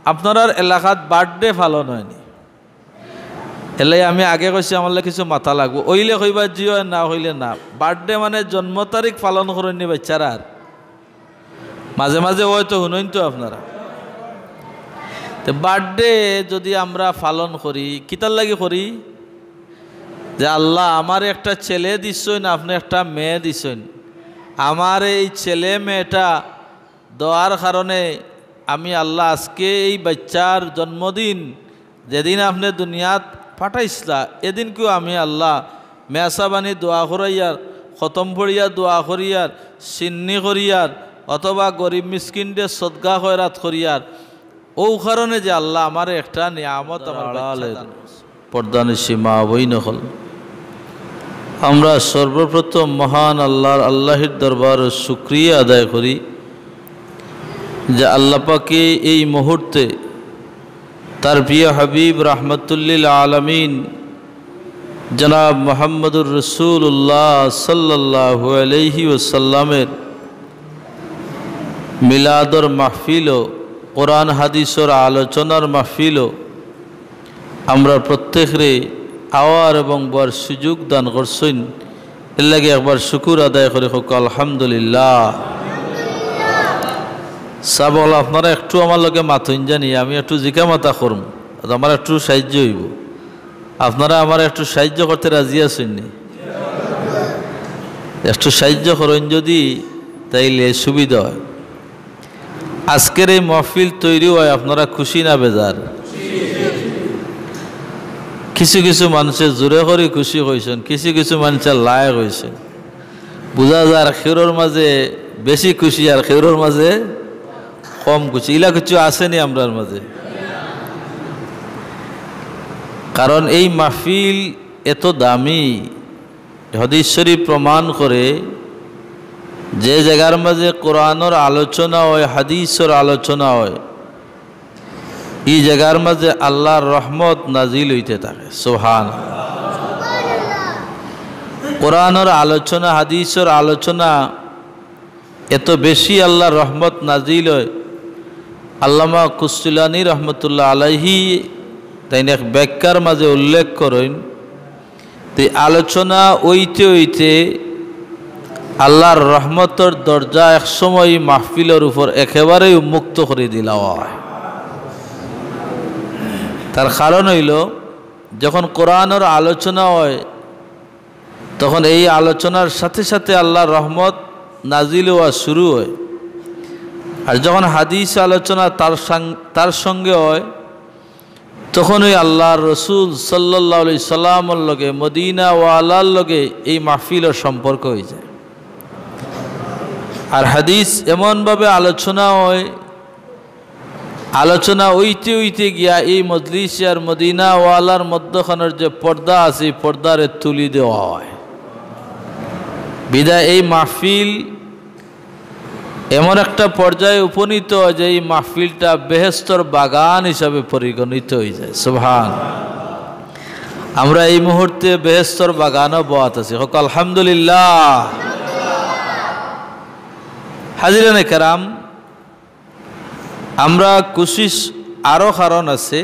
আপনার এলাকাত বার্থডে পালন হয়নি, এলে আমি আগে কইছি আমার কিছু মাথা লাগবো, ওইলে কইবা জিও না হইলে না। বার্থডে মানে জন্ম তারিখ পালন করেননি বাচ্চারা, আর মাঝে মাঝে হয়তো শুনেন তো আপনারা। তো বার্থডে যদি আমরা পালন করি কিতার লাগি করি, যে আল্লাহ আমার একটা ছেলে দিচ্ছেন, আপনি একটা মেয়ে দিচ্ছেন, আমার এই ছেলে মেয়েটা দেওয়ার কারণে আমি আল্লাহ আজকে এই বাচ্চার জন্মদিন যেদিন আপনি দুনিয়াত পাঠাইছিলা এদিনকেও আমি আল্লাহ মেয়াসাবানি দোয়া করাইয়ার, খতম পড়িয়া দোয়া করিয়ার, সিন্নি করিয়ার, অথবা গরিব মিসকিনদের সদকা খয়রাত করিয়ার, ও কারণে যে আল্লাহ আমার একটা নিয়ামত আমার পর্দানিশী মা বইন হল। আমরা সর্বপ্রথম মহান আল্লাহর দরবার শুকরিয়া আদায় করি যে আল্লাহ পাকে এই মুহূর্তে তার প্রিয় হাবিব রাহমাতুল্লিল আলামিন জনাব মুহাম্মদুর রাসূলুল্লাহ সাল্লাল্লাহু আলাইহি ওয়াসাল্লামের মিলাদর মাহফিল ও কোরআন হাদিসের আলোচনার মাহফিল ও আমরা প্রত্যেকরে আওয়ার এবং বর সুযোগ দান করছেন, এর লাগে একবার শুকুর আদায় করে হোক আলহামদুলিল্লাহ। সাবল আপনারা একটু আমার লগে মাথুন জানি, আমি একটু জিকা মাথা করম, আমার একটু সাহায্য হইব। আপনারা আমার একটু সাহায্য করতে রাজি আছেন নি? একটু সাহায্য করেন যদি, তাইলে সুবিধা হয়। আজকের এই মাহফিল তৈরি হয় আপনারা খুশি না বেজার? কিছু কিছু মানুষের জোরে করে খুশি হয়েছেন, কিছু কিছু মানুষের লায়ক হয়েছেন। বোঝা যায় খেউরের মাঝে বেশি খুশি আর খেউরের মাঝে কম খুশি, ইলা কিছু আসেনি আমরার মাঝে। কারণ এই মাহফিল এত দামি, হাদিস শরীফ প্রমাণ করে যে জায়গার মাঝে কোরআনের আলোচনা হয়, হাদিসের আলোচনা হয়, এই জায়গার মাঝে আল্লাহর রহমত নাজিল হইতে থাকে। সুবহানাল্লাহ। কোরআনের আলোচনা, হাদিসের আলোচনা এত বেশি আল্লাহর রহমত নাজিল হয়। আল্লামা কুস্তুলানী রহমতুল্লাহ আলাইহি তাই এক ব্যাখ্যার মাঝে উল্লেখ করেন, তো আলোচনা ওইতে ওইতে আল্লাহর রহমতের দরজা একসময় মাহফিলের উপর একেবারেই উন্মুক্ত করে দিলা হয়। তার কারণ হইল যখন কোরআনের আলোচনা হয় তখন এই আলোচনার সাথে সাথে আল্লাহর রহমত নাজিল হওয়া শুরু হয়। আর যখন হাদিস আলোচনা তার সঙ্গে হয় তখন ওই আল্লাহর রসুল সাল্লাল্লাহু আলাইহি সাল্লামের লগে, মদিনা ওয়ালার লগে এই মাহফিলের সম্পর্ক হয়ে যায়। আর হাদিস এমনভাবে আলোচনা হয়, আলোচনা ওইতে ওইতে গিয়া এই মজলিস আর মদিনা ওয়ালার মধ্যখানের যে পর্দা আছে এই পর্দারে তুলি দেওয়া হয়। বিদায় এই মাহফিল এমন একটা পর্যায়ে উপনীত হয় যে এই মাহফিলটা বেহেশতর বাগান হিসাবে পরিগণিত হয়ে যায়। সুবহান। আমরা এই মুহূর্তে বেহেশতর বাগানও বয়াত আছি, হোক আলহামদুলিল্লাহ। হাজিরানে কেরাম, আমরা কোশিশ আরও কারণ আছে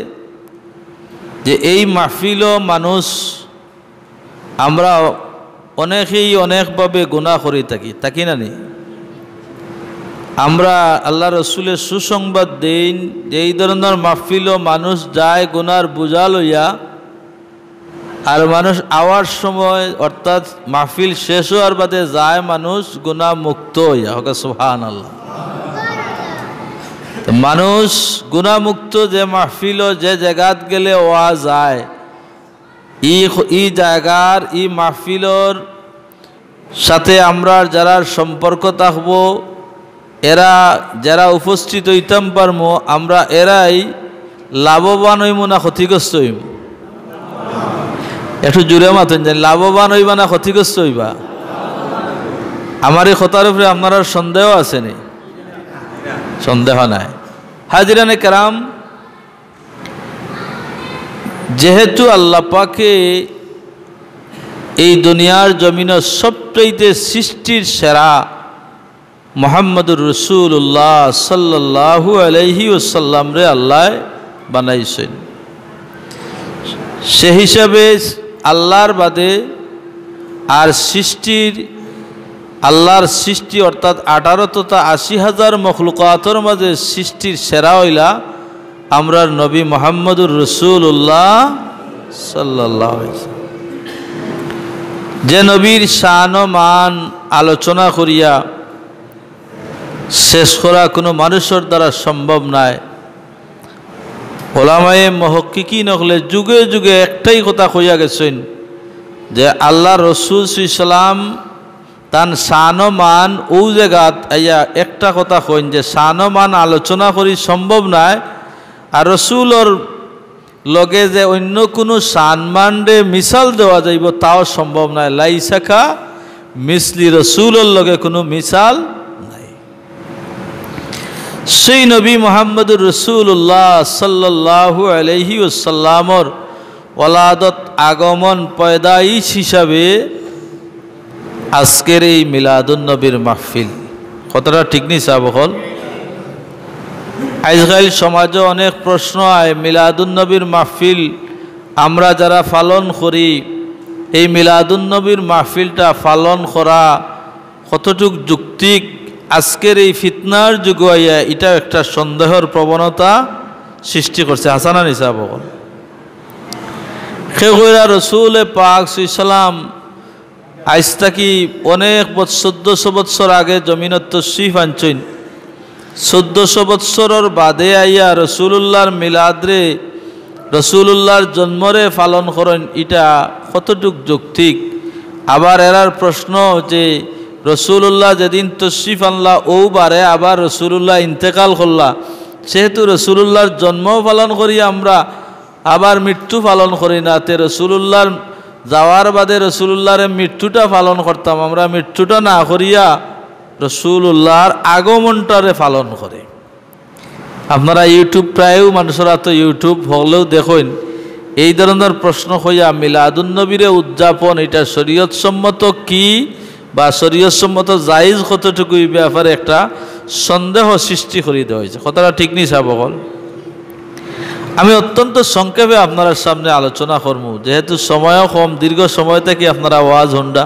যে এই মাহফিলও মানুষ আমরা অনেকেই অনেকভাবে গুনাহ করে থাকি না নি? আমরা আল্লাহ রসুলের সুসংবাদ দেন যে এই ধরনের মাহফিলও মানুষ যায় গুনার বোঝা লইয়া, আর মানুষ আওয়ার সময় অর্থাৎ মাহফিল শেষ হওয়ার বাদে যায় মানুষ গুনাহ মুক্ত হইয়া। হোক সুবহানাল্লাহ। মানুষ গুনাহমুক্ত যে মাহফিল যে জায়গাত গেলে ওয়া যায়, ই জায়গার ই মাহফিলর সাথে আমরা যারা সম্পর্ক থাকব, এরা যারা উপস্থিত হইতাম পারবো, আমরা এরাই লাভবান হইব না ক্ষতিগ্রস্ত হইব? একটু জোরে মাতেন, যে লাভবান হইবা না ক্ষতিগ্রস্ত হইবা? আমার এই কথার উপরে আপনার সন্দেহ আছে নি? সন্দেহ নাই। হাজিরানে কেরাম, যেহেতু আল্লাহ পাকে এই দুনিয়ার জমিনের সবচাইতে সৃষ্টির সেরা মুহাম্মদুর রাসূলুল্লাহ সাল্লাল্লাহু আলাইহি ওয়াসাল্লাম রে আল্লাহ বানাইছেন। সে হিসাবে আল্লাহর বাদে আর আল্লাহর সৃষ্টি অর্থাৎ 18 তথা 80,000 মখলুকাতের মাঝে সৃষ্টির সেরা হইলা আমরার নবী মুহাম্মদুর রাসূলুল্লাহ সাল্লাল্লাহু আলাইহি ওয়াসাল্লাম। যে নবীর শান ও মান আলোচনা করিয়া শেষ করা কোনো মানুষের দ্বারা সম্ভব নয়। ওলামায়ে মুহাক্কিকিন হলে যুগে যুগে একটাই কথা কইয়া গেছেন যে আল্লাহ রসুল সাল্লাম তান শান ও মান ও জায়গাত আইয়া একটা কথা কইন যে শান ও মান আলোচনা করি সম্ভব নয়, আর রসুলর লগে যে অন্য কোনো শান মানরে মিসাল দেওয়া যাইব তাও সম্ভব নয়। লাইসাকা মিসলি রসুলর লগে কোনো মিসাল নাই। সেই নবী মুহাম্মদুর রাসূলুল্লাহ সাল্লাল্লাহু আলাইহি ওয়াসাল্লামর ওলাদত আগমন পয়দাইশ হিসাবে আজকের এই মিলাদুন নবীর মাহফিল। কতটা ঠিক নি সাবকল? আজকাল সমাজে অনেক প্রশ্ন হয় মিলাদুন নবীর মাহফিল আমরা যারা পালন করি, এই মিলাদুন নবীর মাহফিলটা পালন করা কতটুক যুক্তিক? আজকের এই ফিতনার যুগে আইয়া এটা একটা সন্দেহের প্রবণতা সৃষ্টি করছে। হাসানা নিসা বকল খেগৈরা রসুল পাক সাল্লাম আজ থাকি অনেক 1400 বৎসর আগে জমিনত তশরিফ আনছেন। 1400 বৎসরের বাদে আইয়া রসুলুল্লাহর মিলাদরে রসুলুল্লাহর জন্মরে পালন করেন, এটা কতটুক যৌক্তিক? আবার এরার প্রশ্ন যে রসুলুল্লাহ যেদিন তশরিফ আনলা ও বারে আবার রসুলুল্লাহ ইন্তেকাল করলা, সেহেতু রসুলুল্লাহর জন্ম পালন করি আমরা, আবার মৃত্যু পালন করি না। তে রসুলুল্লাহর যাওয়ার বাদে রসুলুল্লাহর মৃত্যুটা পালন করতাম, আমরা মৃত্যুটা না করিয়া রসুলুল্লাহর আগমনটারে পালন করে। আপনারা ইউটিউব প্রায়ও মানুষরা তো ইউটিউব হলেও দেখেন এই ধরনের প্রশ্ন হইয়া মিলাদুন নবীরে উদযাপন এটা শরীয়তসম্মত কি বা শরীয়তসম্মত জায়েজ কতটুকু এই ব্যাপারে একটা সন্দেহ সৃষ্টি করে দেওয়া হয়েছে। কথাটা ঠিক নেই সাবকল? আমি অত্যন্ত সংক্ষেপে আপনার সামনে আলোচনা করবো, যেহেতু সময়ও কম, দীর্ঘ সময় থেকে আপনারা ওয়াজ হন্ডা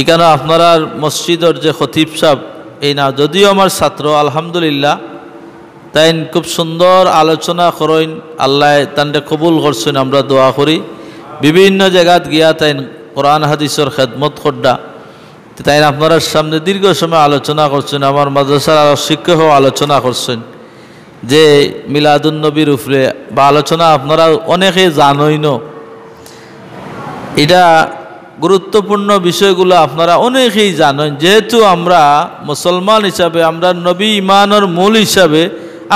এখানে আপনারা মসজিদের যে খতিব সাহেব এই না যদিও আমার ছাত্র আলহামদুলিল্লাহ, তাই খুব সুন্দর আলোচনা করেন, আল্লাহ তান্ডে কবুল করছেন, আমরা দোয়া করি। বিভিন্ন জায়গাত গিয়া তাই কোরআন হাদিসের খেদমত করডা, তাই আপনার সামনে দীর্ঘ সময় আলোচনা করছেন। আমার মাদ্রাসার আরও শিক্ষকও আলোচনা করছেন যে মিলাদুন নবীর উপরে বা আলোচনা আপনারা অনেকে জানই না, এটা গুরুত্বপূর্ণ বিষয়গুলো আপনারা অনেকেই জানেন। যেহেতু আমরা মুসলমান হিসাবে, আমরা নবী ইমানের মূল হিসাবে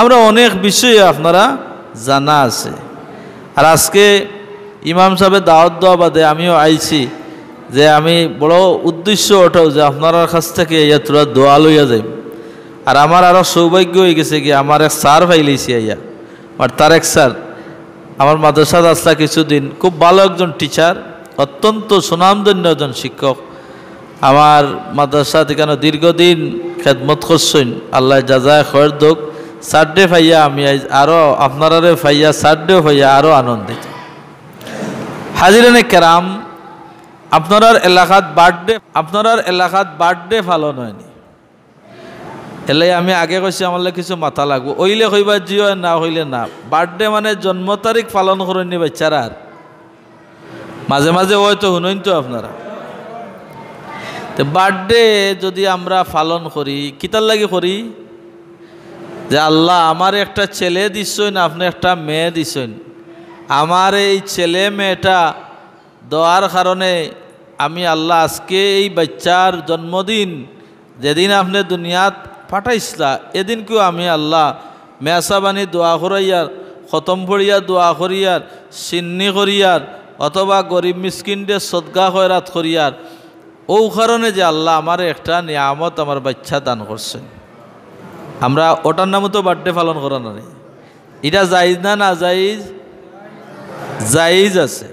আমরা অনেক বিষয়ে আপনারা জানা আছে। আর আজকে ইমাম সাহেবের দাওয়াত দেওয়া বাদে আমিও আইছি যে আমি বড় উদ্দেশ্য ওঠাও যে আপনার কাছ থেকে ইয়া তোরা দোয়া লইয়া যাই। আর আমার আরও সৌভাগ্য হয়ে গেছে কি আমার এক স্যার পাইলেছি আইয়া, আর তার এক স্যার আমার মাদ্রাসাত আসলা কিছুদিন, খুব ভালো একজন টিচার, অত্যন্ত সুনামধন্য একজন শিক্ষক। আমার মাদ্রাসাত এখানে দীর্ঘদিন খেদমত করছেন, আল্লাহ জাযায় খৈর দোক। সাড্ডে ফাইয়া আমি আরও আপনারারে ফাইয়া সাড্ডেও ফাইয়া আরও আনন্দিত। হাজিরানে কেরাম, আপনার এলাকাত বার্থডে পালন হয়নি, এলে আমি আগে কৈছি আমার কিছু মাথা লাগবো, ওইলে কইবা জিও না হইলে না। বার্থডে মানে জন্ম তারিখ পালন করেননি বাচ্চারা, মাঝে মাঝে হয়তো শুনেন তো আপনারা। তো বার্থডে যদি আমরা পালন করি কিতার লাগি করি যে আল্লাহ আমার একটা ছেলে দিচ্ছেন, আপনি একটা মেয়ে দিচ্ছেন, আমার এই ছেলে মেয়েটা দেওয়ার কারণে আমি আল্লাহ আজকে এই বাচ্চার জন্মদিন যেদিন আপনি দুনিয়াত পাঠাইছিলা এদিনকেও আমি আল্লাহ মেয়াসাবানি দোয়া করাইয়ার, খতম পড়িয়া দোয়া করিয়ার, সিন্নি করিয়ার, অথবা গরিব মিসকিনদের সদকা খয়রাত করিয়ার, ও কারণে যে আল্লাহ আমার একটা নিয়ামত আমার বাচ্চা দান করছেন। আমরা ওটার নামও তো বার্থডে পালন করা নেই। এটা জায়েজ না? না জায়েজ? জায়েজ আছে।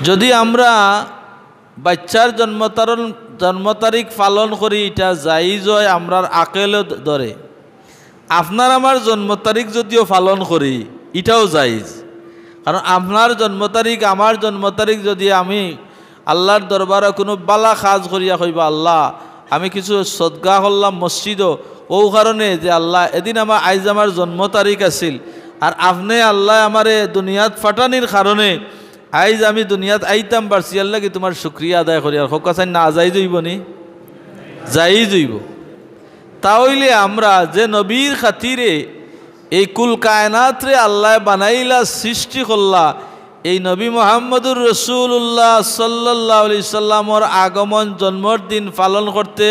যদি আমরা বাচ্চার জন্ম তারিখ পালন করি এটা জাইজ হয় আমরার আকেলে ধরে। আপনার আমার জন্ম তারিখ যদিও পালন করি এটাও জাইজ, কারণ আপনার জন্ম তারিখ আমার জন্ম তারিখ যদি আমি আল্লাহর দরবারে কোনো বালা কাজ করিয়া কইবা আল্লাহ আমি কিছু সদকা করলাম মসজিদও, ও কারণে যে আল্লাহ এদিন আইজ আমার জন্ম তারিখ আছিল আর আপনি আল্লাহ আমারে দুনিয়াত ফাটানির কারণে আইজ আমি দুনিয়াত আইতাম পারছি, আল্লাহ কি তোমার শুক্রিয়া আদায় করি। আর হোক না যাই যাইব নি, যাই যাইব। তাহলে আমরা যে নবীর খাতিরে এই কুল কায়নাত রে আল্লাহ বানাইলা সৃষ্টি করলা, এই নবী মুহাম্মদুর রাসূলুল্লাহ সাল্লাল্লাহু আলাইহি সাল্লামর আগমন জন্মর দিন পালন করতে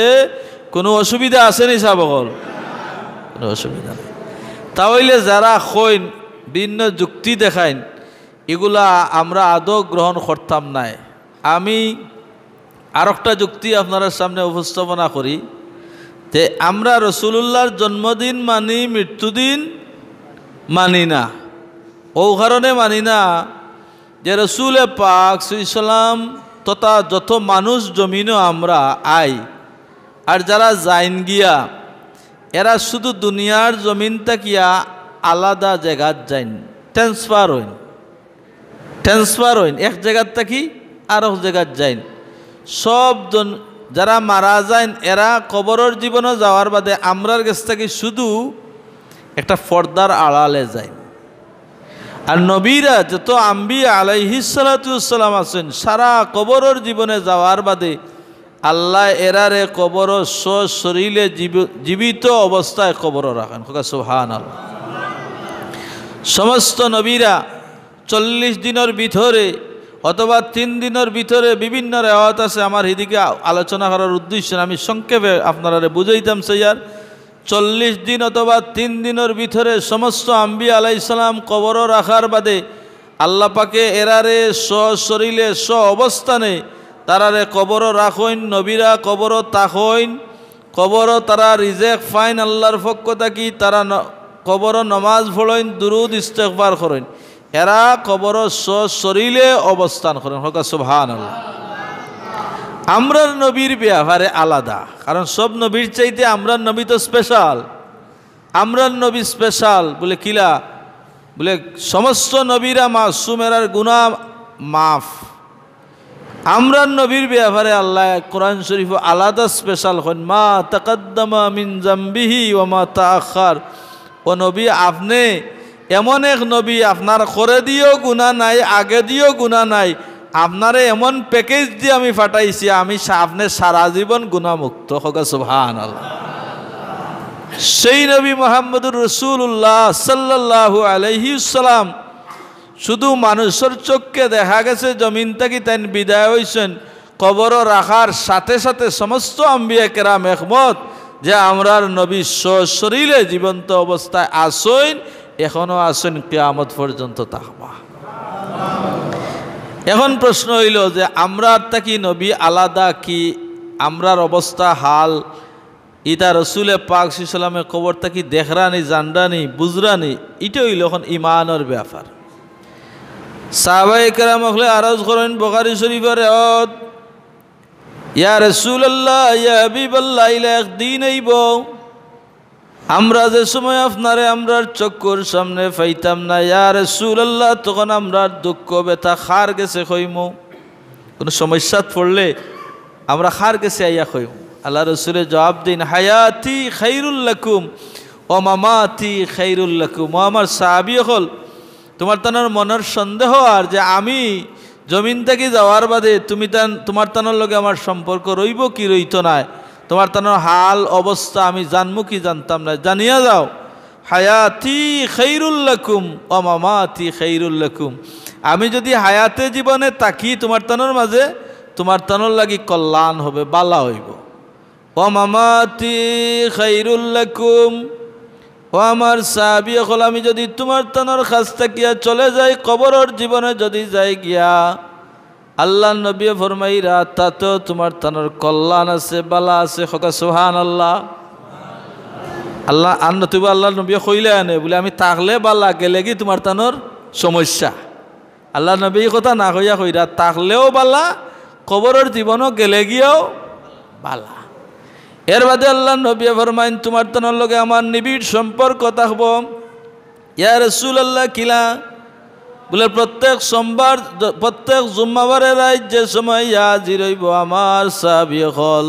কোনো অসুবিধা আছে নি সাবকল? কোনো অসুবিধা নেই। তাহলে যারা কইন ভিন্ন যুক্তি দেখাইন এগুলা আমরা আদৌ গ্রহণ করতাম নাই। আমি আর একটা যুক্তি আপনার সামনে উপস্থাপনা করি যে আমরা রাসূলুল্লাহর জন্মদিন মানি, মৃত্যুদিন মানি না। ও কারণে মানি না যে রাসূল পাক সাল্লাল্লাহু আলাইহি সাল্লাম তথা যত মানুষ জমিনও আমরা আই আর যারা যাইন গিয়া এরা শুধু দুনিয়ার জমিন তাকিয়া আলাদা জায়গাত যাইন, ট্রান্সফার হইন এক জায়গার থাকি আর এক জায়গাত যাইন। সব যারা মারা যাইন এরা কবরের জীবনে যাওয়ার বাদে আমরার কাছ থেকে শুধু একটা পর্দার আড়ালে যাইন। আর নবীরা যত আম্বিয়া আলাইহিস সালাতু ওয়াসসালাম আছেন সারা কবরের জীবনে যাওয়ার বাদে আল্লাহ এরারে কবর শরীরে জীবিত অবস্থায় কবর রাখেন। সুবহানাল্লাহ। সমস্ত নবীরা 40 দিনের ভিতরে অথবা 3 দিনের ভিতরে বিভিন্ন রেওয়াত আছে, আমার এদিকে আলোচনা করার উদ্দেশ্য আমি সংক্ষেপে আপনারা বুঝাইতাম স্যার। 40 দিন অথবা 3 দিনের ভিতরে সমস্ত আম্বিয়া আলাইহিস সালাম কবর রাখার বাদে আল্লাহ পাকে এরারে শরীরে অবস্থানে তারারে কবর রাখইন। নবীরা কবর তাকইন, কবর তারা রিজেক ফাইন আল্লাহর পক্ষ থাকি, তারা কবর নমাজ পড়ইন, দুরুদ ইস্তেগফার করেন। এরা কবর শরীরে অবস্থান করেন। সুবহানাল্লাহ। আমরার নবীর ব্যাপারে আলাদা, কারণ সব নবীর চাইতে আমরার নবী তো স্পেশাল। আমরার নবী স্পেশাল বলে কিলা বলে সমস্ত নবীরা মাসুম, এরার গুনাহ মাফ। আমরার নবীর ব্যাপারে আল্লাহ কোরআন শরীফ আলাদা স্পেশাল হন, মা তাকাদ্দামা মিন জামবিহি ওয়া মা তাআখার। ও নবী আপনি এমন এক নবী, আপনার করে দিয়েও গুনাহ নাই, আগে দিয়েও গুনাহ নাই, আপনারে এমন প্যাকেজ দিয়ে আমি পাঠাইছি, আমি আপনি সারা জীবন গুনাহমুক্ত। সুবহানাল্লাহ। সেই নবী মুহাম্মদুর রাসূলুল্লাহ সাল্লাল্লাহু আলাইহি সাল্লাম শুধু মানুষের চোখকে দেখা গেছে জমিন থেকে তাই বিদায় হয়েছেন, কবর রাখার সাথে সাথে সমস্ত আম্বিয়া কেরাম একমত যে আমরার নবী শরীরে জীবন্ত অবস্থায় আসেন, এখনো আসেন, কিয়ামত পর্যন্ত থাকবা। এখন প্রশ্ন হইল যে আমরার থাকি নবী আলাদা কি আমরার অবস্থা হাল ইতা রসুলে পাক সাল্লাল্লাহু আলাইহি সাল্লামের কবর থাকি দেখরানি, জানরানি, বুঝরানি, এটা হইল এখন ইমানের ব্যাপার। সাহাবায়ে কেরাম হলে আরজ করেন বুখারী শরীফের রেওয়ায়াত, ইয়া রাসূলুল্লাহ ইয়া হাবিবাল্লাহ ইলা একদিন আইব আমরা যে সময় আপনারে আমরার চক্ষুর সামনে পাইতাম না, ইয়া রাসূলুল্লাহ তখন আমরার দুঃখ ব্যথা খার গেছে কইমু, কোনো সমস্যাত পড়লে আমরা খার গেছে আইয়া কইমু। আল্লাহ রসুলে জবাব দিন, হায়াতি খাইরুল লাকুম ও মামাতি খাইরুল লাকুম। ও আমার সাহাবী হল তোমার তানোর মনের সন্দেহ আর যে আমি জমিন থেকে যাওয়ার বাদে তোমার তানোর লগে আমার সম্পর্ক রইব কি রইত না, তোমার তানোর হাল অবস্থা আমি জানমু কি জানতাম না, জানিয়া যাও হায়াতি খাইরুল লাকুম ও মামাতি খাইরুল লাকুম। আমি যদি হায়াতে জীবনে তাকি তোমার তানোর মাঝে তোমার তানোর লাগি কল্যাণ হবে, বালা হইব। ও মামাতি খাইরুল লাকুম, ও আমার সাহাবী হল আমি যদি তোমার তানোর কাছ থাকিয়া চলে যাই কবরের জীবনে যদি যাই গিয়া আল্লাহ নবী ফরমাইরা তাতেও তোমার তানোর কল্যাণ আছে, বালা আছে। সুবহানাল্লাহ। আল্লাহ আন্ন তুমি আল্লাহ নবী কইলে আনে বলে আমি থাকলে বালা, গেলে কি তোমার তানোর সমস্যা। আল্লাহ নবী কথা না কইয়া কইরা থাকলেও বালা, কবরের জীবনও গেলে গিয়েও বালা। এর বাদে আল্লাহ নবী ফরমাইন তোমার তনের লগে আমার নিবিড় সম্পর্ক থাকব। ইয়া রাসূলুল্লাহ কিলা? বলে প্রত্যেক সোমবার প্রত্যেক জুম্মাবারের রাত যে সময় হাজির হইব আমার সাহাবী হল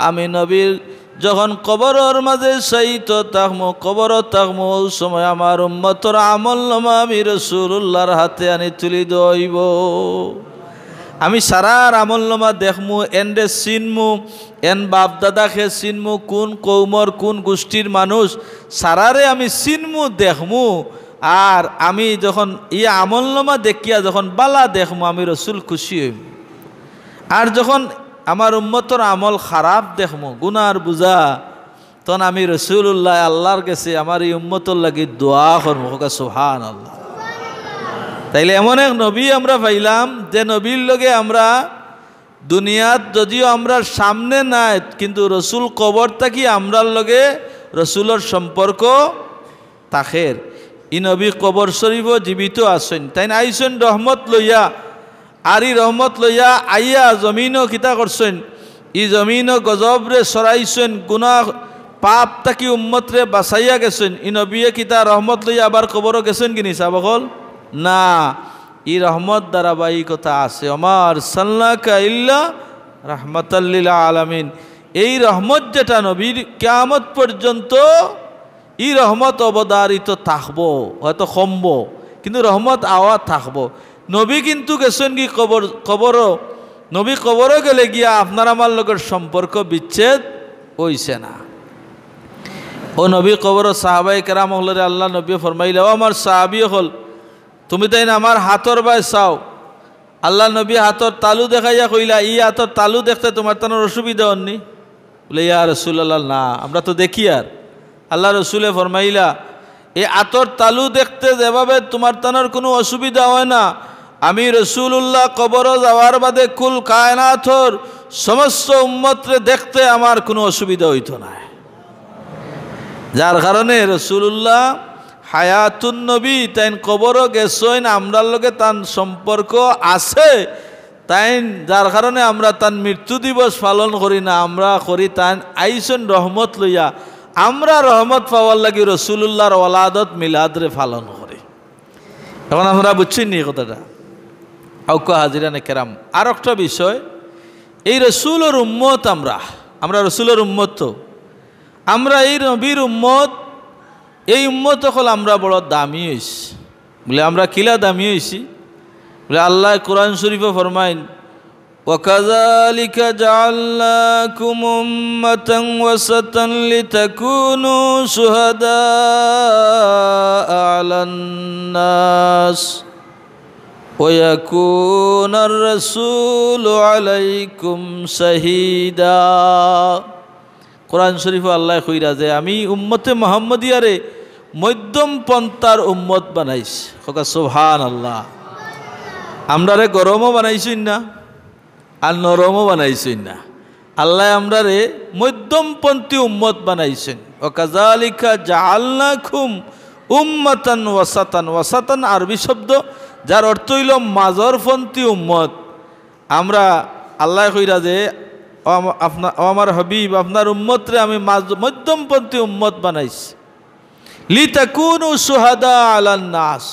আমি নবীর যখন কবরের মাঝে শায়িত থাকমু কবরত থাকমু ওই সময় আমার উম্মতর আমলনামা আমি রাসূলুল্লাহর হাতে আনি তুলি দইব। আমি সারার আমলনামা দেখমু, এন্ডে চিনমু, এন বাপ দাদাকে চিনমু, কোন কৌমর কোন গোষ্ঠীর মানুষ সারারে আমি চিনমু দেখমু। আর আমি যখন ই আমলনামা দেখিয়া যখন বালা দেখমু আমি রসুল খুশি হইব। আর যখন আমার উম্মতর আমল খারাপ দেখমু গুনার বুঝা তখন আমি রাসূলুল্লাহ আল্লাহর কাছে আমার এই উম্মতর লাগি দোয়া করবো। সুবহানাল্লাহ। তাইলে এমন এক নবী আমরা পাইলাম যে নবীর লগে আমরা দুনিয়াত যদিও আমরা সামনে নাই কিন্তু রসুল কবর থাকি আমরার লগে রসুলের সম্পর্ক তাখের। ই নবী কবর শরীফও জীবিত আসেন, তাই না? আইসেন রহমত লইয়া, আর ই রহমত লইয়া আইয়া জমিনও কিতা করছেন, ই জমিনও গজবরে সরাইছেন, গুনাহ পাপ তাকি উম্মতরে বাঁচাইয়া গেছেন। ই নবীয়ে কিতা রহমত লইয়া আবার কবরও গেছেন কিনি সাবকল না, ই রহমত ধারাবাহিকতা আছে। আমার সাল্লাকা ইল্লা রাহমাতাল লিল আলামিন। এই রহমত যেটা নবীর কিয়ামত পর্যন্ত ই রহমত অবধারিত থাকবো, হয়তো কমব কিন্তু রহমত আওয়া থাকবো। নবী কিন্তু গেছেন কি কবরও, নবী কবরও গেলে গিয়া আপনার আমার লোকের সম্পর্ক বিচ্ছেদ হইছে না। ও নবী কবরও সাহাবাই কেরাম হলরে আল্লাহ নবী ফরমাইলে ও আমার সাহাবি হল তুমি তাই না আমার হাতর বাই চাও। আল্লাহ নবী হাতর তালু দেখাইয়া কইলা ই হাতর তালু দেখতে তোমার তানোর অসুবিধা হননি? বলে ইয়া রাসূলুল্লাহ না, আমরা তো দেখি। আর আল্লাহ রসুলে ফরমাইলা এই আতর তালু দেখতে যেভাবে তোমার তানোর কোনো অসুবিধা হয় না, আমি রাসূলুল্লাহ কবরও যাওয়ার বাদে কুল কায়নাতর সমস্ত উম্মতরে দেখতে আমার কোনো অসুবিধা হইতো না। যার কারণে রাসূলুল্লাহ হায়াতুন নবী তাইন কবরও গেছেন, আমরার লগে তার সম্পর্ক আছে তাই, যার কারণে আমরা তার মৃত্যু দিবস পালন করি না, আমরা করি তাই আইসেন রহমত লইয়া। আমরা রহমত পাওয়ার লাগি রাসূলুল্লাহর ওলাদত মিলাদরে পালন করি। এখন আমরা বুঝছি নি কথাটা? আউক হাজিরানে কেরাম, আর একটা বিষয়, এই রসুলের উম্মত আমরা রসুলের উম্মত, তো আমরা এই নবীর উম্মত, এই উম্মত হল আমরা বড় দামি হয়েছি। বলে আমরা কিলা দামি হয়েছি? বলে আল্লাহ কোরআন শরীফে ফরমাইন وَكَذَلِكَ جَعَلْنَاكُمْ أُمَّةً وَسَطًا لِتَكُونُوا شُهَدَاءَ عَلَى النَّاسِ وَيَكُونَ الرَّسُولُ عَلَيْكُمْ شَهِيدًا। কোরআন শরীফে আল্লাহ কইরা যে আমি উম্মতে মুহাম্মদিয়ারে মধ্যম পন্থার উম্মত বানাইছি। সুবহানাল্লাহ। আমরারে গরমও বানাইছেন না আর নরমও বানাইছেন না, আল্লাহ আমরারে মধ্যমপন্থী উম্মত বানাইছেন। ওয়াকাযালিকা জাআলনাকুম উম্মাতান ওয়াসাতান। ওয়াসাতান আরবি শব্দ যার অর্থ হইল মাঝরপন্থী উম্মত। আমরা আল্লাহ কইরা যে আমার হাবিব আপনার উম্মতরে আমি মধ্যমপন্থী উম্মত বানাইছি। লিতাকুনু শুহাদা আলান নাস,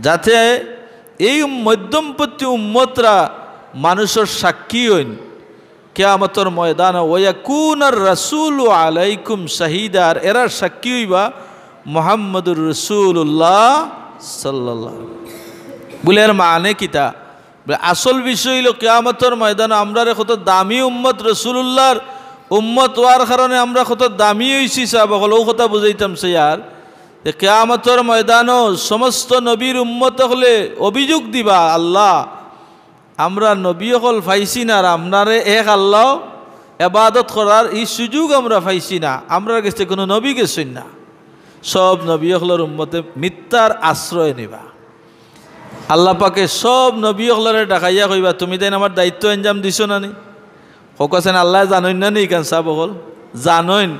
যাতে এই মধ্যমপন্থী উম্মতরা মানুষের সাক্ষী হইন কিয়ামতের ময়দানে। ওয়াকুনার রাসূলু আলাইকুম শাহীদা, এরা সাক্ষী হইবা মুহাম্মদুর রাসূলুল্লাহ সাল্লাল্লাহু। বলে এর মানে কিতা? আসল বিষয় হইল কিয়ামতের ময়দানে আমরা কত দামি উম্মত, রাসূলুল্লাহর উম্মত হওয়ার কারণে আমরা কত দামি হইছি। সাহাবাগণ ও কথা বুঝাইতাম সে আর কিয়ামতের ময়দানও সমস্ত নবীর উম্মত হলে অভিযোগ দিবা আল্লাহ আমরা নবী হল পাইছি না, আর আপনারে এক আল্লাহ ইবাদত করার এই সুযোগ আমরা পাইছি না, আমরা কাছে কোনো নবী গেছেন না। সব নবী হলের উম্মতে মিথ্যার আশ্রয় নিবা। আল্লাহ পাকে সব নবী হলরে ডাকাইয়া কইবা তুমি তাই আমার দায়িত্ব এনজাম দিছ না নি? হোকাছেন আল্লাহ জানেন না নি? কেন সাহ বল জানেন,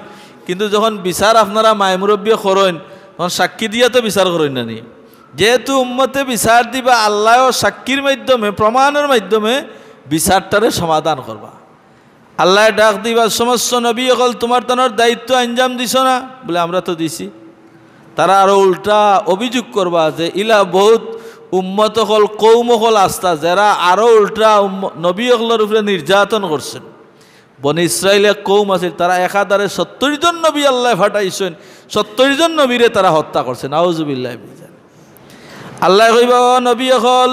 কিন্তু যখন বিচার আপনারা মায় মুরব্বী করেন তখন সাক্ষী দিয়া তো বিচার করেন না নি? যেহেতু উম্মতে বিচার দিবা আল্লাহ সাক্ষীর মাধ্যমে প্রমাণের মাধ্যমে বিচারটারে সমাধান করবা। আল্লাহ ডাক দিবা সমস্ত নবী অকল তোমার তানোর দায়িত্ব আঞ্জাম দিছ না? বলে আমরা তো দিছি। তারা আরো উল্টা অভিযোগ করবা যে ইলা বহুত উম্মত হল কৌম হল আস্থা যারা আরো উল্টা নবী অকলের উপরে নির্যাতন করছেন। বনি ইসরায়েলের কৌম আছে তারা একাধারে 70 জন নবী আল্লাহ ফাটাইছেন, 70 জন নবীরে তারা হত্যা করছে। নাউজুবিল্লাহ। আল্লাহ কইবা নবী অকল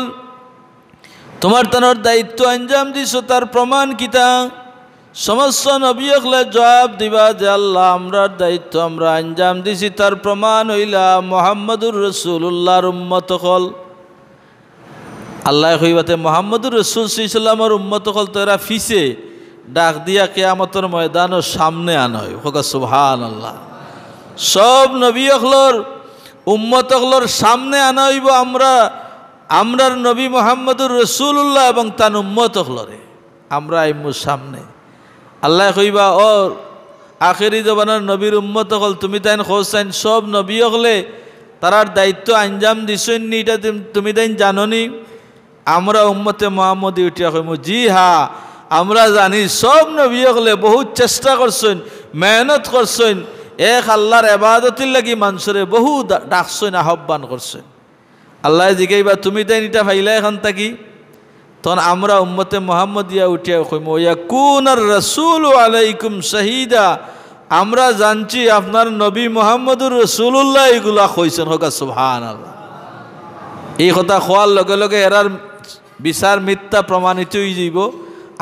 তোমার তানোর দায়িত্ব আঞ্জাম দিছ তার প্রমাণ কিতা? সমস্ত নবী অকলে জবাব দিবা যে আল্লাহ আমরার দায়িত্ব আমরা আঞ্জাম দিছি তার প্রমাণ হইলা মুহাম্মদুর রাসূলুল্লাহর উম্মত হল। আল্লাহ কইবাতে মুহাম্মদুর রাসূল সাল্লাল্লাহু উম্মত হল তো এরা ফিসে ডাক দিয়া কিয়ামতের ময়দানের সামনে আনয়। হোক সুবহানাল্লাহ। সব নবী অকলর উম্মত অকলর সামনে আনাইব আমরার নবী মুহাম্মদুর রাসূলুল্লাহ এবং তার উম্মত অকলরে আমরা আইমুর সামনে। আল্লাহ কইবা ও আখেরি জবানের নবীর উম্মত হল তুমি তাইন হোসাইন সব নবী হলে তারার দায়িত্ব আঞ্জাম দিছেন নি এটা তুমি তাইন জাননি? আমরা উম্মতে মুহাম্মদী উঠিয়া কইমু জি হ্যাঁ আমরা জানি সব নবী হলে বহুত চেষ্টা করছেন, মেহনত করছেন, এক আল্লাহর ইবাদতের লাগি মানুষরে বহু ডাকছেন, আহ্বান করছেন। আল্লাহ জিগাইবা তুমি তাইন এটা ফাইলা এখন থাকি? তখন আমরা উম্মতে মুহাম্মদিয়া উঠিয়া কইমু ইয়াকুনার রাসূলু আলাইকুম শাহিদা আমরা জানছি আপনার নবী মুহাম্মদুর রাসূলুল্লাহ এগুলা কইছেন। হোক সুবহানাল্লাহ। এই কথা কোয়ার লগে লগে এরার বিচার মিথ্যা প্রমাণিত হয়ে যাইব।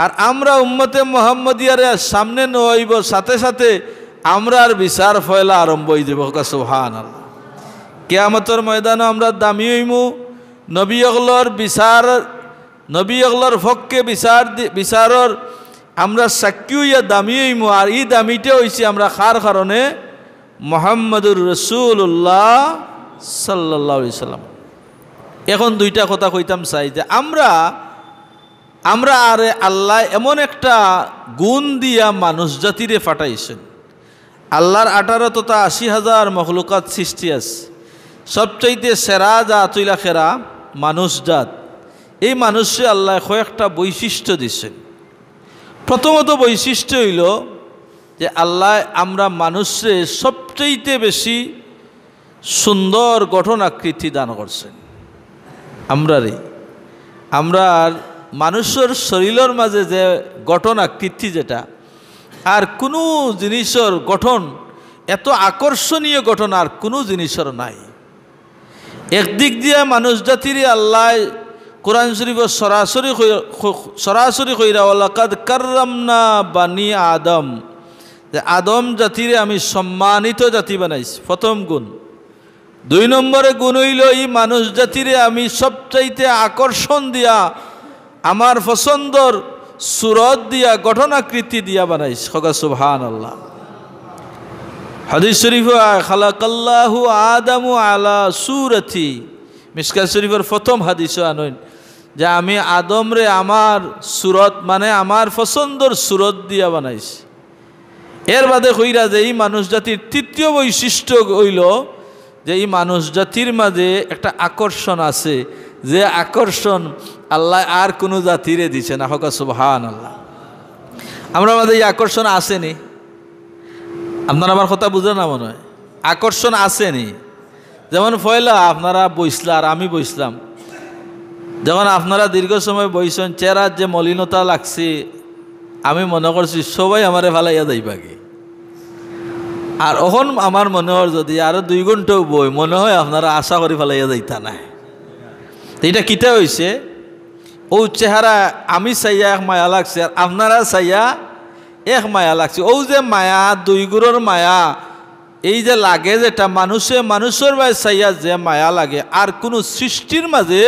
আর আমরা উম্মতে মুহাম্মদিয়ার সামনে নইব সাথে সাথে আমরার বিচার ফয়লা আরম্ভ হয়ে যাব। হোক সুবহানাল্লাহ। কিয়ামতের ময়দানে আমরা দামি হইমু নবী অগলর বিচার, নবী অগলর পক্ষে বিচারর আমরা সাক্ষী হইয়া দামি হইমু। আর এই দামিটা হইছে আমরা কার কারণে? মুহাম্মদুর রাসূলুল্লাহ সাল্লাল্লাহু আলাইহি সাল্লাম। এখন দুইটা কথা কইতাম চাই যে আমরা আরে আল্লাহ এমন একটা গুণ দিয়া মানুষ জাতিরে ফাটাইছেন। আল্লাহর 18 তথা 80,000 মখলুকাত সৃষ্টি আছে। সবচাইতে সেরা জাত হইলা খেরা মানুষ জাত। এই মানুষে আল্লাহ কয়েকটা বৈশিষ্ট্য দিচ্ছেন। প্রথমত বৈশিষ্ট্য হইল যে আল্লাহ আমরা মানুষে সবচাইতে বেশি সুন্দর গঠন আকৃতি দান করছেন। আমরার মানুষের শরীরের মাঝে যে গঠন আকৃতি যেটা আর কোনো জিনিসের গঠন এত আকর্ষণীয় গঠন আর কোনো জিনিসের নাই। একদিক দিয়ে মানুষ জাতির আল্লাহ কোরআন শরীফের সরাসরি কইরা ওয়ালাকাদ কাররামনা বানি আদম, যে আদম জাতিরে আমি সম্মানিত জাতি বানাইছি, প্রথম গুণ। 2 নম্বরে গুণ হইল এই মানুষ জাতিরে আমি সবচাইতে আকর্ষণ দিয়া আমার পছন্দর সুরত দিয়া গঠনাকৃতি দিয়া বানাইছি। সুবহানাল্লাহ। হাদিস শরীফ খালাকাল্লাহু আদামু আলা সুরতি, মিশকাত শরীফের প্রথম হাদিস আনইন যে আমি আদম রে আমার সুরত মানে আমার পছন্দর সুরত দিয়া বানাইছি। এর বাদে কইরা যে এই মানুষ জাতির তৃতীয় বৈশিষ্ট্য হইল যে এই মানুষ জাতির মাঝে একটা আকর্ষণ আছে, যে আকর্ষণ আল্লাহ আর কোনো জাতিরে দিছে না। হোক সুবহানাল্লাহ। আমরা মাঝে এই আকর্ষণ আসেনি? আপনারা আমার কথা বুঝলেন না মনে হয়? আকর্ষণ আসেনি। যেমন পয়লা আপনারা বইসলা আর আমি বইসলাম, যখন আপনারা দীর্ঘ সময় বইছেন চেহারার যে মলিনতা লাগছে আমি মনে করছি সবাই আমারে ভালাইয়া যাইবাগে। আর এখন আমার মনে হয় যদি আরো 2 ঘন্টাও বই মনে হয় আপনারা আশা করি ফেলাইয়া যাইতা না। এটা কিতা হয়েছে? ও চেহারা আমি চাইয়া এক মায়া লাগছে আর আপনারা চাইয়া এক মায়া লাগছে। ও যে মায়া 2 গুণের মায়া এই যে লাগে যেটা মানুষের বাই চাইয়া যে মায়া লাগে আর কোনো সৃষ্টির মাঝে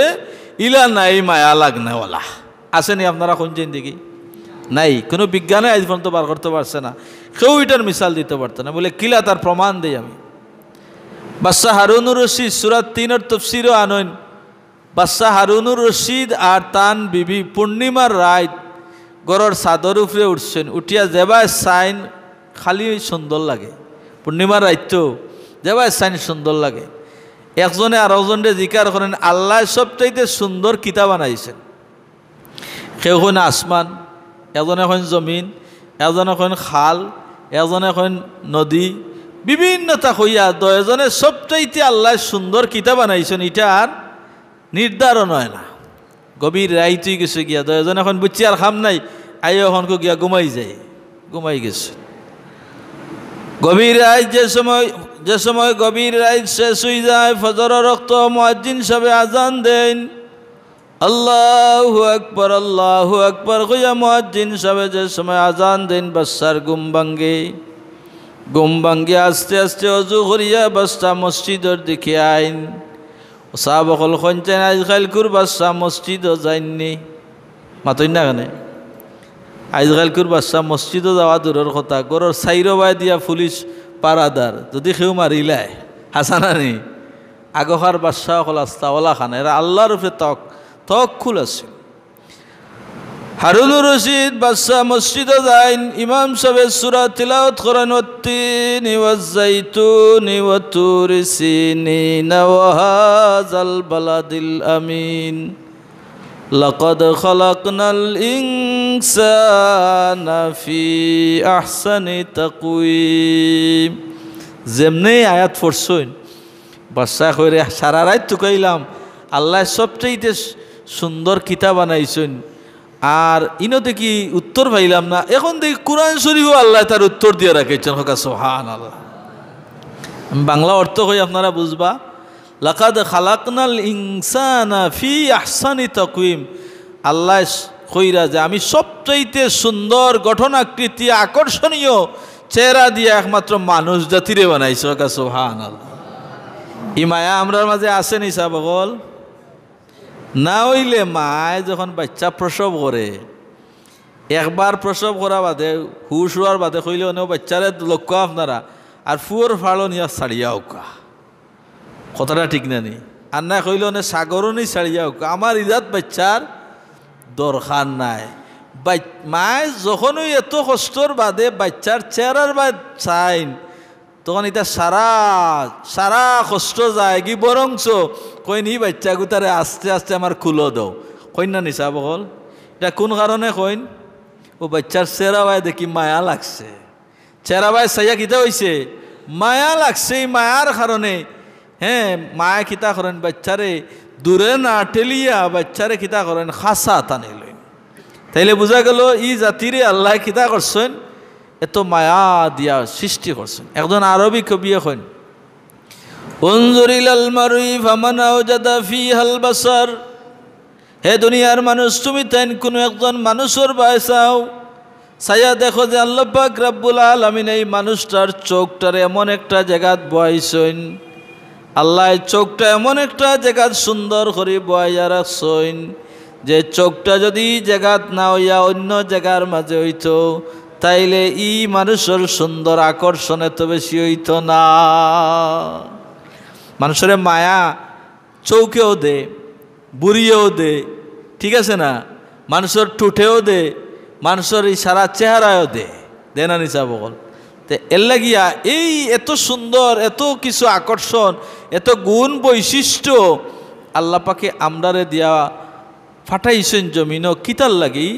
ইলা নাই মায়া লাগনেওয়ালা। আসেনি আপনারা শুনছেন দেখি? নাই। কোনো বিজ্ঞানে আজ পর্যন্ত বার করতে পারছে না, কেউ এটার মিসাল দিতে পারত না। বলে কিলা তার প্রমাণ দেই আমি। বাদশাহ হারুনুর রশিদ সূরা 3-এর তাফসীরও আনইন। বাদশাহ হারুনুর রশিদ আর তান বিবি পূর্ণিমার রাত গড়ের চাদর উপরে উঠছেন, উঠিয়া যেবায় সাইন খালি সুন্দর লাগে। পূর্ণিমার রাত তো যেবায় সাইন সুন্দর লাগে। একজনে আরেকজনে জিকার করেন আল্লাহ সবচাইতে সুন্দর কিতা বানাইছেন। কেউ কইন আসমান, এজনে কইন জমিন, এজনে কইন খাল, এজনে কইন নদী, বিভিন্নতা হইয়া দয়জনে সবচাইতে আল্লাহ সুন্দর কিতা বানাইছেন এটা আর নির্ধারণ হয় না। গভীর রাইতুই গেছে গিয়া দয়জনে এখন বুঝছি আর খাম নাই, আইও এখন গিয়া ঘুমাই যায়, ঘুমাই গেছে। গভীর রাত যে সময় গভীর রাত শেষ হয়ে যায়, ফজরের রক্ত মুয়াজ্জিন সাহেব আজান দেন, আল্লাহু আকবার কইয়া মুয়াজ্জিন সাহেব যে সময় আজান দেন বাচ্চার ঘুম ভাঙ্গে। ঘুম ভাঙ্গিয়া আস্তে আস্তে অজু করিয়া বাচ্চা মসজিদের দিকে আইন। সাহাবকল কইতেন আজকাল কুর বাচ্চা মসজিদও যায়নি, মাতই না কেন? আজকাল কুর বাচ্চা মসজিদও যাওয়া দূরের কথা, গরর সাইরো বাই দিয়া পুলিশ পারাদার যদি কেউ মারিলায় হাসানানি আগহার বাচ্চা অকল আস্তাওয়ালা খান, এরা আল্লাহর উপরে তওয়াক্কুল আছে। হারুনুর রশিদ বাদশাহ মসজিদে যাইন, ইমাম সাহেব সূরা তিলাওয়াত করেন, ওয়াত-তিনি ওয়াজ-যাইতুনি ওয়া তুরি সিনিন ওয়া হাযাল বালাদিল আমিন লাকাদ খালাকনাল ইনসানা ফি আহসানি তাকওয়িম। যেমনি আয়াত পড়ছইন বাদশাহ কইরে সারা রাত তুকাইলাম আল্লাহ সবচেয়ে সুন্দর কিতাব বানাইছেন, আর ইনতে কি উত্তর পাইলাম না। এখন দেখি কোরআন শরীফও আল্লাহ তার উত্তর দিয়ে রাখেছেন। হকা সুবহানাল্লাহ। আমি বাংলা অর্থ কই আপনারা বুঝবা। লাকাদ খালাকনাল ইনসানা ফি আহসানি তাকওয়িম, আল্লাহ কইরা যে আমি সবচাইতে সুন্দর গঠন আকৃতি আকর্ষণীয় চেহারা দিয়ে একমাত্র মানুষ জাতিরে বানাইছে। হকা সুবহানাল্লাহ। ই মায়া আমরার মাঝে আসেনি সাবগল না হইলে মায় যখন বাচ্চা প্রসব করে, একবার প্রসব করা বাদে হুশ হওয়ার বাদে কইলে অনেক বাচ্চারে লক্ষ্য আপনারা আর ফুয়ার ফাড়ো নিয়ে ছাড়িয়া উকা, কথাটা ঠিক না নি? আর না কইলে অনেক সাগরও নি ছাড়িয়া উকা, আমার ইজাত বাচ্চার দরকার নাই। মায় যখনই এত কষ্টর বাদে বাচ্চার চেহারার বাদ চাইন তখন এটা সারা সারা কষ্ট যায় কি, বরংস কইন ই বাচ্চা গুতারে আস্তে আস্তে আমার খুলো দাও, কইন না নিসা বকল। এটা কোন কারণে কইন? ও বাচ্চার চেহারা বাই দেখি মায়া লাগছে, চেহারা বাই সাইয়া কিতা হইছে মায়া লাগছে। এই মায়ার কারণে হ্যাঁ মায়া কিতা করেন বাচ্চারে দূরে না টেলিয়া বাচ্চারে কিতা করেন খাসা টানি লইন। তাইলে বোঝা গেল ই জাতিরে আল্লাহ কিতা করছেন এত মায়া দিয়া সৃষ্টি করছেন। একজন আরবি কবি এখন উনজুর ইলাল মারই ফামান আওজাদা ফিহাল বাসার, হে দুনিয়ার মানুষ তুমি তাইন কোনো একজন মানুষের বাই চাও, ছায়া দেখো যে আল্লাহ পাক রব্বুল আলামিন এই মানুষটার চোখটার এমন একটা জায়গাত বয়াইছেন, আল্লাহ চোখটা এমন একটা জায়গাত সুন্দর করে বয়াইয়া রাখছেন যে চোখটা যদি জায়গাত না হইয়া অন্য জায়গার মাঝে হইতো তাইলে ই মানুষের সুন্দর আকর্ষণ এত বেশি হইতো না। মানুষের মায়া চৌকেও দে, বুড়িয়েও দে, ঠিক আছে না? মানুষের ঠুঠেও দে, মানুষের এই সারা চেহারায়ও দে না নিচা বকল। তো এর লাগিয়া এই এত সুন্দর এত কিছু আকর্ষণ এত গুণ বৈশিষ্ট্য আল্লাহ পাকে আমরারে দিয়া ফাটাইছেন জমিনও কিতার লাগি?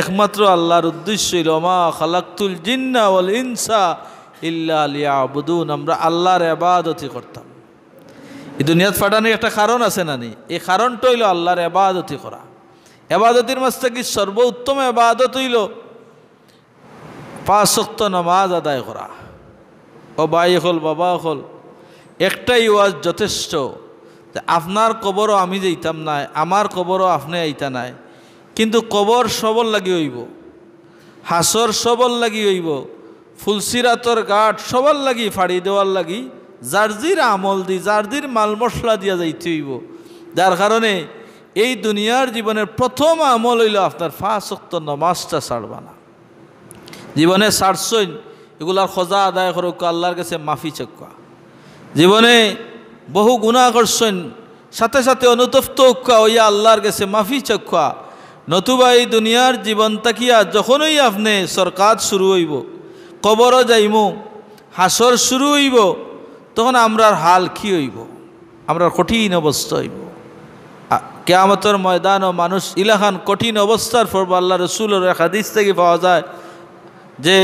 একমাত্র আল্লাহর উদ্দেশ্য মা খালাকতুল জিন্না ওয়াল ইনসা ইল্লা লিয়াবুদুন, আমরা আল্লাহর ইবাদতি করতাম। এই দুনিয়াত ফাটানোর একটা কারণ আছে না নি? এই কারণটা হইল আল্লাহর ইবাদতি করা। ইবাদতির মাঝে কি সর্বোত্তম ইবাদত হইল 5 ওয়াক্ত নামাজ আদায় করা। ও ভাই হল বাবা হল একটাই ওয়াজ যথেষ্ট। আপনার কবরও আমি যাইতাম না, আমার কবরও আপনি আইতা নাই, কিন্তু কবর সবল লাগি হইব, হাসর সবল লাগি হইব, ফুলসিরাতর ঘাট সবল লাগি ফাড়ি দেওয়ার লাগি জার্জির আমল দি জার্জির মাল মশলা দিয়া যাইতে হইব। যার কারণে এই দুনিয়ার জীবনের প্রথম আমল হইল আপনার 5 ওয়াক্ত নামাজটা ছাড়বা না। জীবনে ছাড়ছইন এগুলার খোঁজা আদায় করুক, আল্লাহর কাছে মাফি চাক্কা। জীবনে বহু গুনাহ করছেন, সাথে সাথে অনুতপ্ত উক্কা হইয়া আল্লাহর কাছে মাফি চাক্কা। নতুবা এই দুনিয়ার জীবন তাকিয়া যখনই আপনি সরকার শুরু হইব, কবরও যাইমু, হাসর শুরু হইব, তখন আমরার হাল কি হইব? আমরা কঠিন অবস্থা হইব কিয়ামতের ময়দানও মানুষ ইলাখান কঠিন অবস্থার পর আল্লাহ রসুলের এক হাদিস থেকে পাওয়া যায় যে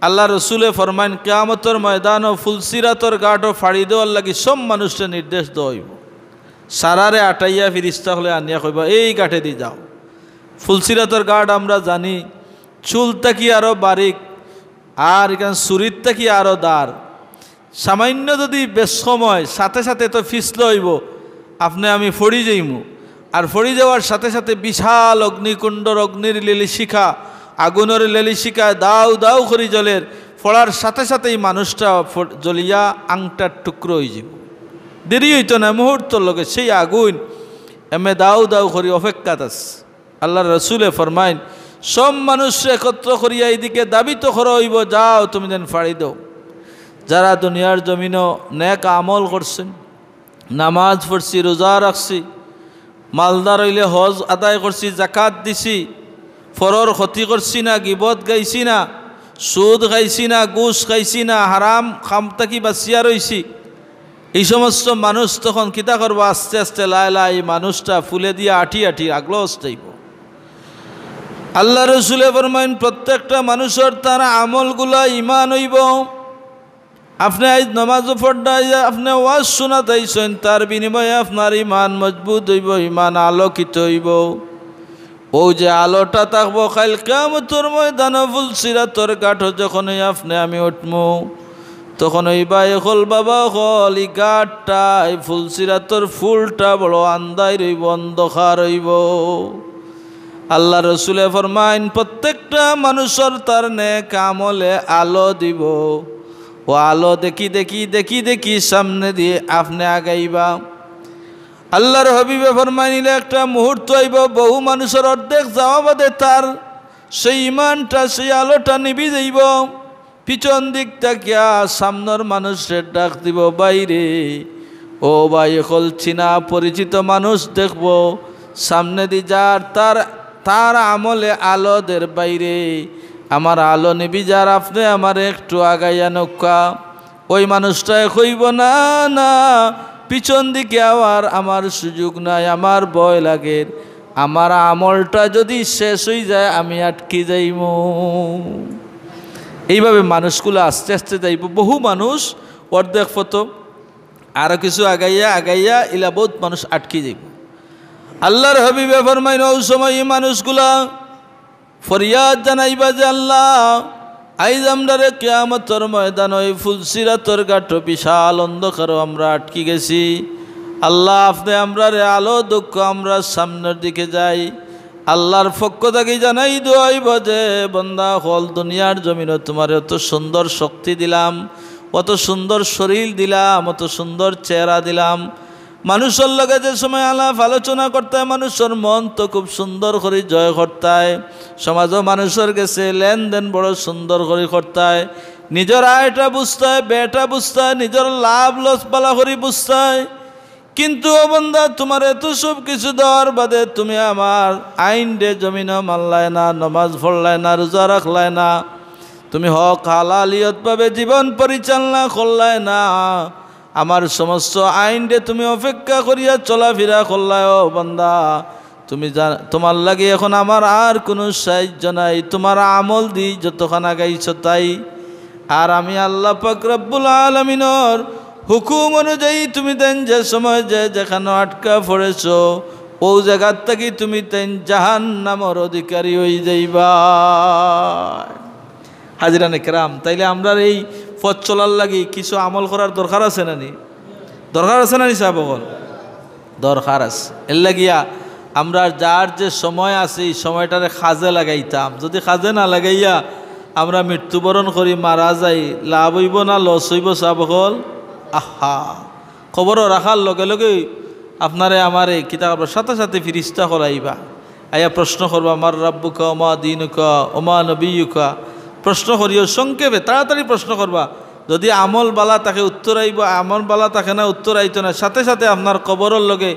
আল্লাহ রসুলে ফরমাইন কিয়ামতের ময়দানও ফুলসিরাতর গাঢ় ফাড়ি দেওয়ার লাগি সব মানুষের নির্দেশ দেওয়া হইব সারারে আটাইয়া ফিরিস্তা হলে আনিয়া কইব এই গাঁটে দি যাও ফুলসিরাতর গাঢ় আমরা জানি চুলটা কি আরও বারিক আর এখানে সুরিতটা কি আরও দাঁড় সামান্য যদি বেশ সময় সাথে সাথে তো ফিসল হইব আপনি আমি ফড়ি যাইমু আর ফড়ি যাওয়ার সাথে সাথে বিশাল অগ্নিকুণ্ডর অগ্নির লেলিশিখা আগুনের লেলিশিখায় দাউ দাউ করি জলের ফড়ার সাথে সাথেই মানুষটা জ্বলিয়া আংটার টুকরো হয়ে যাব দেরি হইতো না মুহূর্তর লগে সেই আগুন এমে দাউ দাউ করি অপেক্ষাত আছে আল্লাহ রসুলে ফরমাইন সব মানুষ একত্র করিয়া এইদিকে দাবিত করা হইব যাও তুমি যেন ফাড়ি দাও যারা দুনিয়ার জমিনও নেক আমল করছেন নামাজ পড়ছি রোজা রাখছি মালদার হইলে হজ আদায় করছি জাকাত দিছি ফরর ক্ষতি করছি না গিবত গাইছি না সুদ খাইছি না ঘুষ খাইছি না হারাম খামতাকি বাঁচিয়া রইছি এই সমস্ত মানুষ তখন কিতা করবো আস্তে আস্তে লাই লাই এই মানুষটা ফুলে দিয়ে আঠি আঠি আগলস যাইব আল্লাহ রসুলে ফরমাইন প্রত্যেকটা মানুষের তার আমলগুলা ইমান হইব আপনি আজ নমাজ পড়াই আপনি ওয়াজ শোনাতেছেন তার বিনিময়ে আপনার ইমান মজবুত হইব ইমান আলোকিত হইব ও যে আলোটা থাকবো কাল কিয়ামতের ময়দানে ফুলসিরাতর গাঁঠো যখন আপনি আমি উঠমু তখন ওই বাই হল বাবা হল এই গাঁটটা এই ফুলসিরাতর ফুলটা বড় আন্দাই রইব অন্ধকার হইব আল্লাহ রসুলে ফরমাইন প্রত্যেকটা মানুষের তার নেক আমলে আলো দিব ও আলো দেখি দেখি দেখি দেখি সামনে দিয়ে আপনি আগাইবা আল্লাহর হাবিবে ফরমাইলে একটা মুহূর্ত আইব বহু মানুষের অর্ধেক যাওয়া বাদে তার সেই ইমানটা সেই আলোটা নিবি যাইব পিছন দিক তাকিয়া সামনের মানুষের ডাক দিব বাইরে ও ভাই হল চিনা পরিচিত মানুষ দেখব সামনে দি যার তার আমলে আলোদের বাইরে আমার আলো নিবি যার আপনি আমার একটু আগাইয়া নৌকা ওই মানুষটাই কইব না না পিছন দিকে আমার সুযোগ নাই আমার ভয় লাগে আমার আমলটা যদি শেষ হয়ে যায় আমি আটকে যাইব এইভাবে মানুষগুলো আস্তে আস্তে যাইব বহু মানুষ অর্ধেক ফতো আরও কিছু আগাইয়া আগাইয়া ইলা বহুত মানুষ আটকে যাইব আল্লাহর হাবিবে ফরমাইন ওই সময় মানুষগুলা ফরিয়াদ জানাইবা যে আল্লাহ আইজ আমরা রে কিয়ামতের ময়দান ওই ফুলসিরাতর গাঁঠো বিশাল অন্ধকারও আমরা আটকে গেছি আল্লাহ আপনি আমরা রে আলো দুঃখ আমরা সামনের দিকে যাই আল্লাহর পক্ষ থেকে জানাই দোয়াইব যে বন্দা হল দুনিয়ার জমিনে তোমার এত সুন্দর শক্তি দিলাম অত সুন্দর শরীর দিলাম অত সুন্দর চেহারা দিলাম মানুষের লগে যে সময় আলাপ আলোচনা করতে হয় মানুষের মন তো খুব সুন্দর করে জয় করতে হয় সমাজও মানুষের কাছে লেনদেন বড় সুন্দর করে করতে হয় নিজের আয়টা বুঝতে হয় বেটা বুঝতে হয় নিজের লাভ লস পালা করে বুঝতে হয় কিন্তু ও বন্দা তোমার এত সব কিছু দেওয়ার বাদে তুমি আমার আইন ডে জমিনও মানলায় না নমাজ পড়লায় না রোজা রাখলায় না তুমি হক হালালিয়তভাবে জীবন পরিচালনা করলায় না আমার সমস্ত আইন ডে তুমি অপেক্ষা করিয়া চলাফেরা করলায় ও বান্দা তুমি তোমার লাগে এখন আমার আর কোনো সাহায্য নাই তোমার আমল দি যতক্ষণ আগাইছ তাই আর আমি আল্লাহ পাক রব্বুল আলামিনের হুকুম অনুযায়ী তুমি তেন যে সময় যেখানে আটকা পড়েছ ও জায়গার থেকে তুমি তেন জাহান্নামের অধিকারী হয়ে যাইবা হাজিরানে কেরাম তাইলে আমরা এই পথ চলার লাগি কিছু আমল করার দরকার আছে না নি দরকার আছে না নি সাহেবগণ দরকার আছে এর লাগিয়া আমরা যার যে সময় আছে এই সময়টারে কাজে লাগাইতাম যদি কাজে না লাগাইয়া আমরা মৃত্যুবরণ করি মারা যাই লাভ হইব না লস হইব সাহেবগণ আহা খবরও রাখার লগে লগে আপনারে আমার এই কিতাবের সাথে সাথে ফিরিস্তা করাইবা আয়া প্রশ্ন করবা আমার রাব্বুকা ওমা দীনুকা ওমা নবিয়ুকা প্রশ্ন করিও সংক্ষেপে তাড়াতাড়ি প্রশ্ন করবা যদি আমল বালা তাকে উত্তর আইব আমল বালা তাকে না উত্তর আইতো না সাথে সাথে আপনার কবরের লগে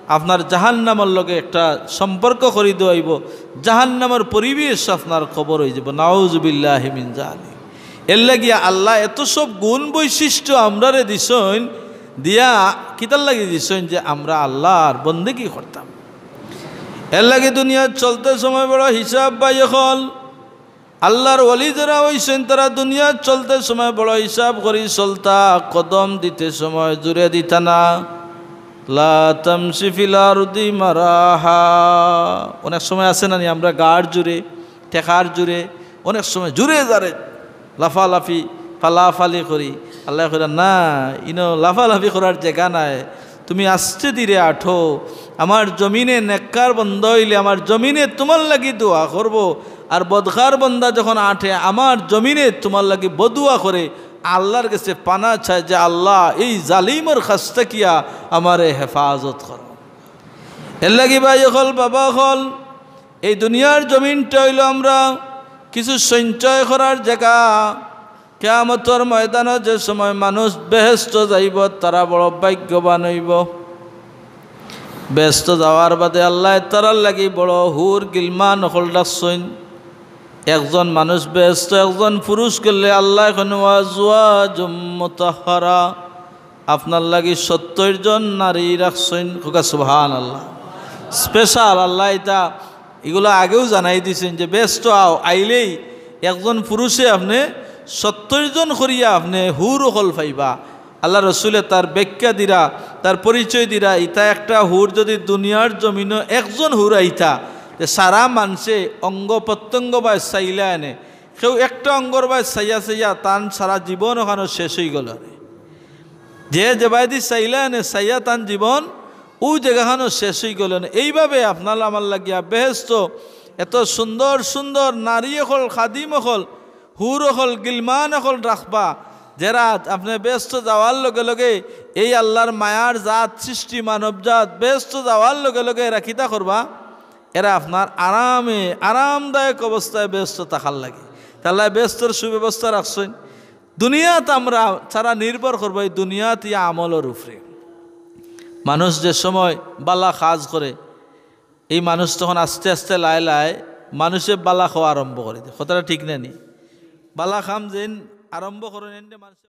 আপনার জাহান্নামের লগে একটা সম্পর্ক করে দেওয়াইব জাহান্নামের পরিবেশ আপনার কবর হয়ে যাব নাউজুবিল্লাহি মিন জালিক এর লাগিয়া আল্লাহ এত সব গুণ বৈশিষ্ট্য আমরারে দিছেন দিয়া কিতার লাগি দিছেন যে আমরা আল্লাহর বন্দেগী করতাম। এর লাগে দুনিয়া চলতে সময় বড় হিসাব বাই হল। আল্লাহর ওলি যারা হইছেন তারা দুনিয়া চলতে সময় বড় হিসাব করি চলতা, কদম দিতে সময় জুড়ে দিতা না। লা তামশি ফিল আরদি মারাহা, অনেক সময় আছে না আমরা গাড় জুড়ে ঠেকার জুড়ে অনেক সময় জুড়ে যারে লাফালাফি ফালাফালি করি। আল্লাহ কইরা না, ইনো লাফালাফি করার জায়গা নাই, তুমি আস্তে ধীরে আঠো। আমার জমিনে নেককার বন্ধ হইলে আমার জমিনে তোমার লাগি দোয়া করব, আর বদখার বন্দা যখন আঠে আমার জমিনে তোমার লাগি বদুয়া করে আল্লাহর কাছে পানা চায় যে আল্লাহ এই জালিমর খাস্তা কিয়া আমারে হেফাজত কর। এর লাগি ভাই হল বাবা হল, এই দুনিয়ার জমিনটা হইল আমরা কিছু সঞ্চয় করার জায়গা। কিয়ামতের ময়দানে যে সময় মানুষ বেহেশত যাইব তারা বড় ভাগ্যবান হইব। বেহেশত যাওয়ার বাদে আল্লাহ তারার লাগি বড় হুর গিলমান হল ডাকছইন। একজন মানুষ বেহেশত একজন পুরুষ করলে আল্লাহ এখন ওয়াজওয়াজুম মুতাহহারা, আপনার লাগি 70 জন নারী রাখছইন। খোকা সুবহানাল্লাহ। স্পেশাল আল্লাহ এটা এগুলো আগেও জানাই দিয়েছেন যে বেহেশত আইলেই একজন পুরুষে আপনি 70 জন করিয়া আপনি হুর হল পাইবা। আল্লাহ রসুলে তার ব্যাখ্যা দিরা, তার পরিচয় দিরা, ইতা একটা হুর যদি দুনিয়ার জমিনও একজন হুর আইতা যে সারা মানুষে অঙ্গ প্রত্যঙ্গ বা চাইলে আনে, কেউ একটা অঙ্গর বা চাইয়া চাইয়া তান সারা জীবন ওখানে শেষ হয়ে গেল। যে যেবাইদি চাইলে আনে চাইয়া তান জীবন ও জায়গাখানো শেষ হয়ে গেল। এইভাবে আপনার আমার লাগিয়া বেহেশত এত সুন্দর সুন্দর নারী হল, খাদিম হল, হুর হল, গিলমান হল রাখবা, যারা আপনি ব্যস্ত যাওয়ার লগে লগে এই আল্লাহর মায়ার জাত সৃষ্টি মানব জাত ব্যস্ত যাওয়ার লগে লগে এরা কিতা করবা, এরা আপনার আরামে আরামদায়ক অবস্থায় ব্যস্ত থাকার লাগে। তাহলে ব্যস্তর সুব্যবস্থা রাখছেন। দুনিয়াতে আমরা সারা নির্ভর করবো এই দুনিয়াতে আমলের উপরে। মানুষ যে সময় বালা কাজ করে এই মানুষ তখন আস্তে আস্তে লাই লাই মানুষে বালা খাওয়া আরম্ভ করে দেয়। কথাটা ঠিক না নি? বালা খাম যেন আরম্ভ করেন মানুষ